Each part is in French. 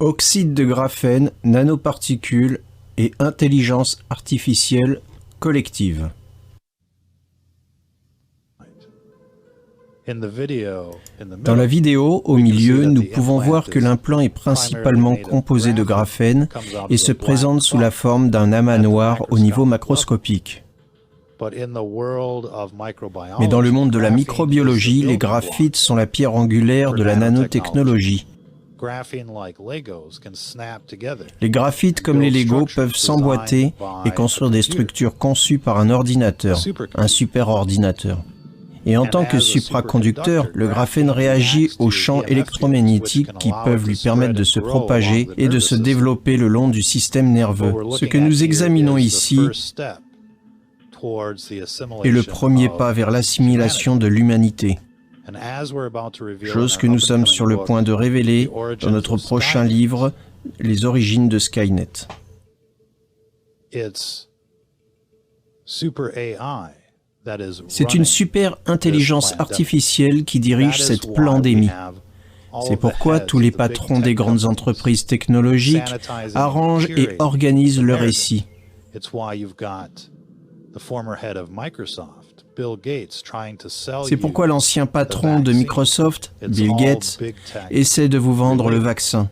Oxyde de graphène, nanoparticules et intelligence artificielle collective. Dans la vidéo, au milieu, nous pouvons voir que l'implant est principalement composé de graphène et se présente sous la forme d'un amas noir au niveau macroscopique. Mais dans le monde de la microbiologie, les graphites sont la pierre angulaire de la nanotechnologie. Les graphites, comme les Lego, peuvent s'emboîter et construire des structures conçues par un ordinateur, un superordinateur. Et en tant que supraconducteur, le graphène réagit aux champs électromagnétiques qui peuvent lui permettre de se propager et de se développer le long du système nerveux. Ce que nous examinons ici est le premier pas vers l'assimilation de l'humanité. Chose que nous sommes sur le point de révéler dans notre prochain livre, Les origines de Skynet. C'est une super intelligence artificielle qui dirige cette pandémie. C'est pourquoi tous les patrons des grandes entreprises technologiques arrangent et organisent le récit. C'est pourquoi l'ancien patron de Microsoft, Bill Gates, essaie de vous vendre le vaccin.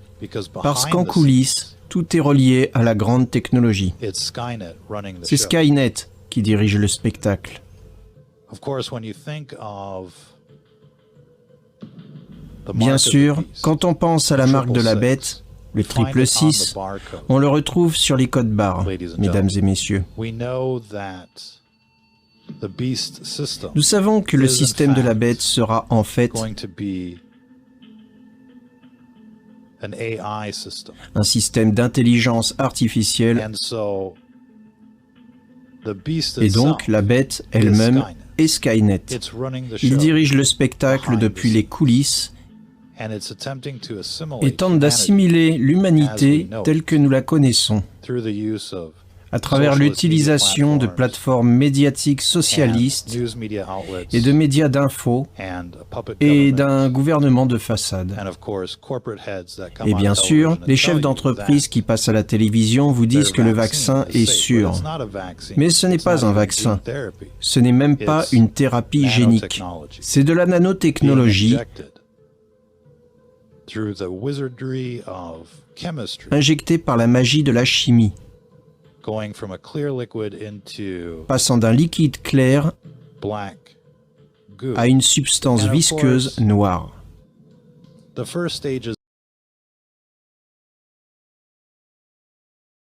Parce qu'en coulisses, tout est relié à la grande technologie. C'est Skynet qui dirige le spectacle. Bien sûr, quand on pense à la marque de la bête, le 666, on le retrouve sur les codes barres, mesdames et messieurs. Nous savons que le système de la bête sera en fait un système d'intelligence artificielle, et donc la bête elle-même est Skynet. Il dirige le spectacle depuis les coulisses et tente d'assimiler l'humanité telle que nous la connaissons à travers l'utilisation de plateformes médiatiques socialistes et de médias d'info et d'un gouvernement de façade. Et bien sûr, les chefs d'entreprise qui passent à la télévision vous disent que le vaccin est sûr. Mais ce n'est pas un vaccin. Ce n'est même pas une thérapie génique. C'est de la nanotechnologie injectée par la magie de la chimie, passant d'un liquide clair à une substance visqueuse noire.